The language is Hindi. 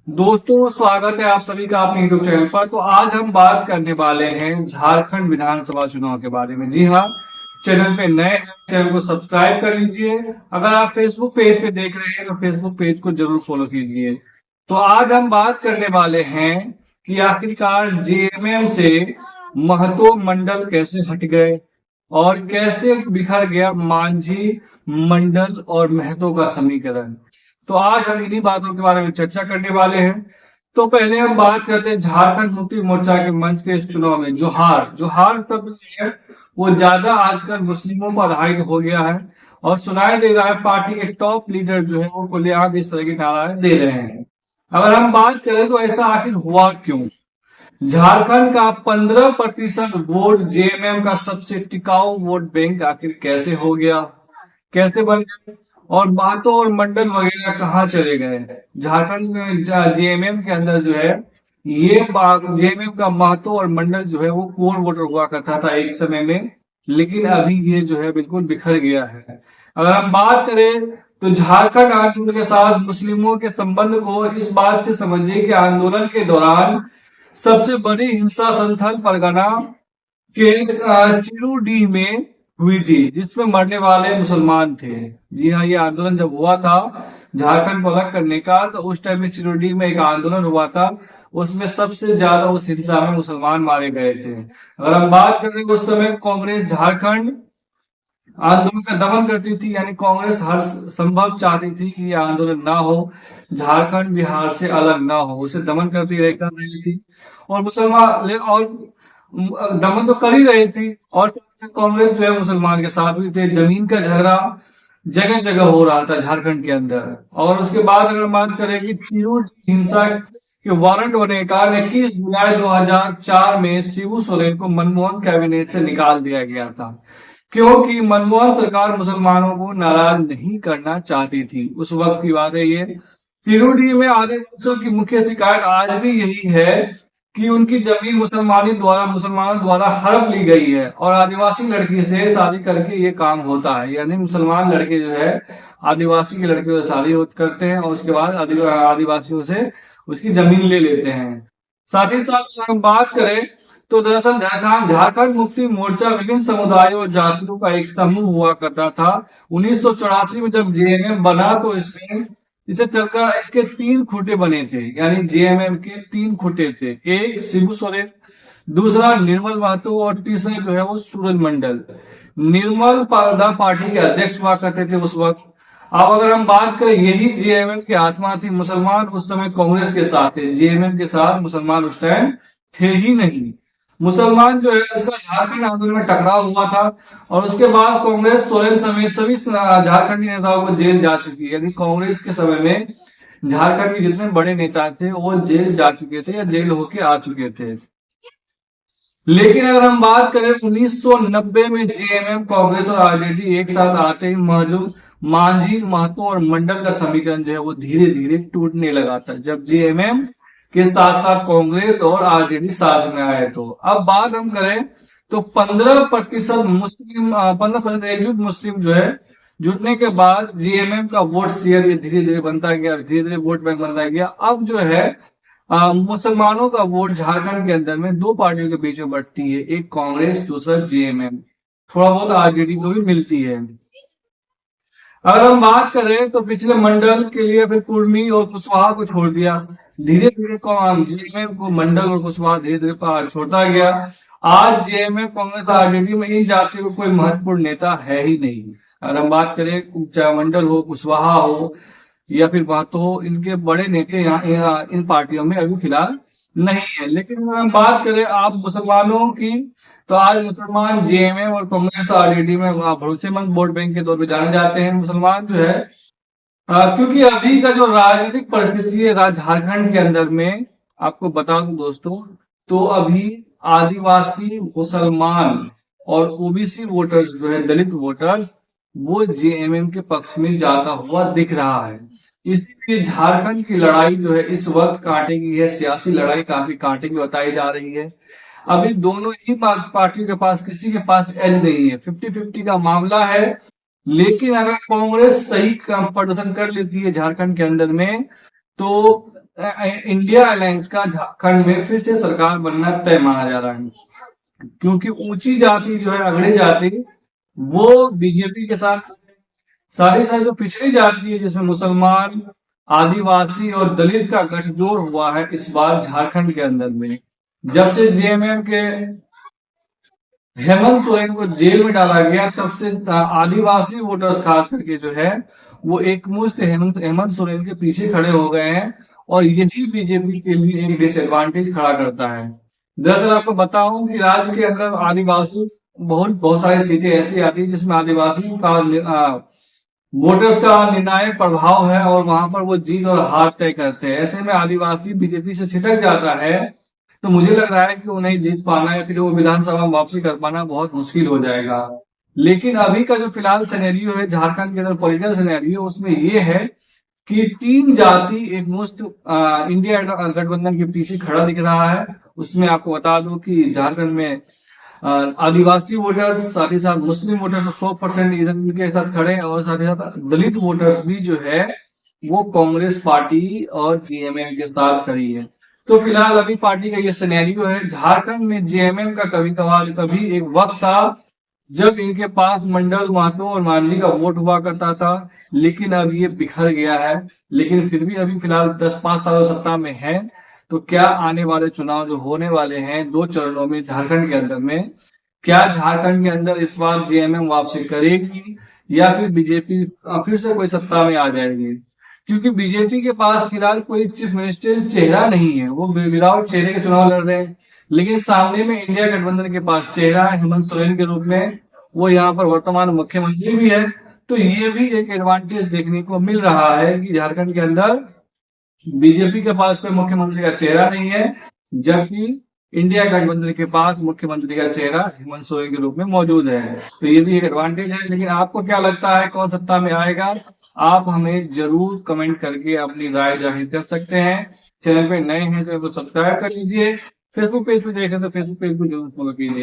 दोस्तों, स्वागत है आप सभी का अपने यूट्यूब चैनल पर। तो आज हम बात करने वाले हैं झारखंड विधानसभा चुनाव के बारे में। जी हाँ, चैनल पे नए हैं, चैनल को सब्सक्राइब कर लीजिए। अगर आप फेसबुक पेज पे देख रहे हैं तो फेसबुक पेज को जरूर फॉलो कीजिए। तो आज हम बात करने वाले हैं कि आखिरकार जेएमएम से महतो मंडल कैसे हट गए और कैसे बिखर गया मांझी मंडल और महतो का समीकरण। तो आज हम इन्हीं बातों के बारे में चर्चा करने वाले हैं। तो पहले हम बात करते हैं झारखंड मुक्ति मोर्चा के मंच के इस चुनाव में। जोहार जोहार शब्द जो है वो ज्यादा आजकल मुस्लिमों पर आधारित हो गया है और सुनाई दे रहा है। पार्टी के टॉप लीडर जो है वो खुलेआम इस तरह के नारे दे रहे हैं। अगर हम बात करें तो ऐसा आखिर हुआ क्यों? झारखंड का 15% वोट जेएमएम का सबसे टिकाऊ वोट बैंक आखिर कैसे हो गया, कैसे बन गए, और महतो और मंडल वगैरह कहाँ चले गए? झारखंड में जेएमएम के अंदर जो है ये जेएमएम का महतो और मंडल जो है वो कोर वोटर हुआ करता था एक समय में, लेकिन अभी ये जो है बिल्कुल बिखर गया है। अगर हम बात करें तो झारखंड आंदोलन के साथ मुस्लिमों के संबंध को इस बात से समझिए कि आंदोलन के दौरान सबसे बड़ी हिंसा संथल परगना के चिरूडीह में हुई थी, जिसमें मरने वाले मुसलमान थे। जी हाँ, ये आंदोलन जब हुआ था झारखंड को अलग करने का, तो उस टाइम में चिरूडीह में एक आंदोलन हुआ था। उसमें सबसे ज्यादा उस हिंसा में मुसलमान मारे गए थे। अगर हम बात करें उस समय कांग्रेस झारखंड आंदोलन का दमन करती थी, यानी कांग्रेस हर संभव चाहती थी कि यह आंदोलन ना हो, झारखंड बिहार से अलग ना हो, उसे दमन करती रही कर रही थी। और दमन तो कर ही रही थी, और कांग्रेस जो है मुसलमान के साथ भी थे। जमीन का झगड़ा जगह जगह हो रहा था झारखंड के अंदर। और उसके बाद अगर बात करें कि चिरू हिंसा के वारंट होने के कारण 21 जुलाई 2004 में शिबू सोरेन को मनमोहन कैबिनेट से निकाल दिया गया था, क्योंकि मनमोहन सरकार मुसलमानों को नाराज नहीं करना चाहती थी। उस वक्त की बात है ये। सिरोडी में आदिवासियों की मुख्य शिकायत आज भी यही है कि उनकी जमीन मुसलमानों द्वारा हड़प ली गई है और आदिवासी लड़की से शादी करके ये काम होता है। यानी मुसलमान लड़के जो है आदिवासी के लड़के से शादी करते हैं और उसके बाद आदिवासियों से उसकी जमीन ले लेते हैं। साथ ही साथ अगर हम बात करें तो दरअसल झारखंड मुक्ति मोर्चा विभिन्न समुदायों और जातियों का एक समूह हुआ करता था। 1984 में जब जेएमएम बना तो इसमें इसे चलकर इसके 3 खुटे बने थे, यानी जेएमएम के 3 खुटे थे। एक शिबू सोरेन, दूसरा निर्मल महतो और तीसरा जो है वो सूरज मंडल। निर्मल पार्टी के अध्यक्ष हुआ करते थे उस वक्त। अब अगर हम बात करें, यही जेएमएम की आत्मा थी। मुसलमान उस समय कांग्रेस के साथ थे, जेएमएम के साथ मुसलमान उस टाइम थे ही नहीं। मुसलमान जो है इसका झारखंड आंदोलन में टकराव हुआ था और उसके बाद कांग्रेस सोरेन समेत सभी झारखंडी नेताओं को जेल जा चुकी है। यानी कांग्रेस के समय में झारखंड के जितने बड़े नेता थे वो जेल जा चुके थे या जेल होके आ चुके थे। लेकिन अगर हम बात करें 1990 में जेएमएम कांग्रेस और आरजेडी एक साथ आते ही मौजूद मांझी महतो और मंडल का समीकरण जो है वो धीरे धीरे टूटने लगा था, जब जेएमएम के साथ साथ कांग्रेस और आरजेडी साथ में आए। तो अब बात हम करें तो 15% मुस्लिम 15% एकजुट मुस्लिम जो है जुटने के बाद जेएमएम का वोट शेयर ये धीरे धीरे बनता गया, धीरे धीरे वोट बैंक बनता गया। अब जो है मुसलमानों का वोट झारखंड के अंदर में 2 पार्टियों के बीच में बढ़ती है, एक कांग्रेस दूसरा जेएमएम, थोड़ा बहुत आरजेडी को भी मिलती है। अगर हम बात करें तो पिछले मंडल के लिए फिर कुर्मी और कुशवाहा को छोड़ दिया। धीरे धीरे जेएमएम को मंडल और कुशवाहा धीरे धीरे छोड़ता गया। आज जेएमएम कांग्रेस आरजेडी में इन जातियों को कोई महत्वपूर्ण नेता है ही नहीं। अगर हम बात करें चाहे मंडल हो, कुशवाहा हो या फिर महतो हो, इनके बड़े नेता यहाँ इन पार्टियों में अभी फिलहाल नहीं है। लेकिन अगर हम बात करें आप मुसलमानों की, तो आज मुसलमान जेएमएम और कांग्रेस आरजेडी में भरोसेमंद वोट बैंक के तौर पर जाने जाते हैं। मुसलमान जो है क्योंकि अभी का जो राजनीतिक परिस्थिति है झारखंड के अंदर में, आपको बता दूं दोस्तों, तो अभी आदिवासी मुसलमान और ओबीसी वोटर्स जो है, दलित वोटर्स, वो जेएमएम के पक्ष में जाता हुआ दिख रहा है। इसलिए झारखंड की लड़ाई जो है इस वक्त कांटे की है, सियासी लड़ाई काफी कांटे की बताई जा रही है। अभी दोनों ही पार्टियों के पास किसी के पास एज नहीं है, 50-50 का मामला है। लेकिन अगर कांग्रेस सही प्रदर्शन कर लेती है झारखंड के अंदर में, तो इंडिया अलायंस का झारखंड में फिर से सरकार बनना तय माना जा रहा है, क्योंकि ऊंची जाति जो है, अगड़ी जाति, वो बीजेपी के साथ, सारी सारी जो पिछड़ी जाति है जिसमें मुसलमान, आदिवासी और दलित का गठजोड़ हुआ है इस बार झारखंड के अंदर में। जब से जेएमएम के हेमंत सोरेन को जेल में डाला गया, तब से आदिवासी वोटर्स खास करके जो है वो एकमुश्त हेमंत सोरेन के पीछे खड़े हो गए हैं, और यही बीजेपी के लिए एक डिसएडवांटेज खड़ा करता है। दरअसल आपको बताऊं कि राज्य के अंदर आदिवासी बहुत बहुत सारी सीटें ऐसी आती है जिसमें आदिवासी का वोटर्स का निर्णायक प्रभाव है, और वहां पर वो जीत और हार तय करते हैं। ऐसे में आदिवासी बीजेपी से छिटक जाता है, तो मुझे लग रहा है कि उन्हें जीत पाना या फिर वो विधानसभा में वापसी कर पाना बहुत मुश्किल हो जाएगा। लेकिन अभी का जो फिलहाल सिनेरियो है झारखंड के अंदर, पॉलिटिकल सिनेरियो, उसमें ये है कि तीन जाति एक मुश्त इंडिया गठबंधन के पीछे खड़ा दिख रहा है। उसमें आपको बता दूं कि झारखंड में आदिवासी वोटर्स, साथ ही साथ मुस्लिम वोटर्स 100% इनके साथ खड़े हैं, और साथ ही साथ दलित वोटर्स भी जो है वो कांग्रेस पार्टी और जेएमएम के साथ खड़ी है। तो फिलहाल अभी पार्टी का ये सिनेरियो है। झारखंड में जेएमएम का कभी एक वक्त था जब इनके पास मंडल, महतो और मांझी का वोट हुआ करता था, लेकिन अब ये बिखर गया है। लेकिन फिर भी अभी फिलहाल 10-5 साल सत्ता में है, तो क्या आने वाले चुनाव जो होने वाले हैं 2 चरणों में झारखंड के अंदर में, क्या झारखंड के अंदर इस बार जेएमएम वापसी करेगी या फिर बीजेपी फिर से कोई सत्ता में आ जाएगी? क्योंकि बीजेपी के पास फिलहाल कोई चीफ मिनिस्टर चेहरा नहीं है, वो विदाउट चेहरे के चुनाव लड़ रहे हैं। लेकिन सामने में इंडिया गठबंधन के पास चेहरा है हेमंत सोरेन के रूप में, वो यहाँ पर वर्तमान मुख्यमंत्री भी है। तो ये भी एक एडवांटेज देखने को मिल रहा है कि झारखंड के अंदर बीजेपी के पास कोई मुख्यमंत्री का चेहरा नहीं है, जबकि इंडिया गठबंधन के पास मुख्यमंत्री का चेहरा हेमंत सोरेन के रूप में मौजूद है। तो ये भी एक एडवांटेज है। लेकिन आपको क्या लगता है कौन सत्ता में आएगा? आप हमें जरूर कमेंट करके अपनी राय जाहिर कर सकते हैं। चैनल पे नए हैं तो सब्सक्राइब कर लीजिए। फेसबुक पेज पे देखें तो फेसबुक पेज को जरूर फॉलो कीजिए।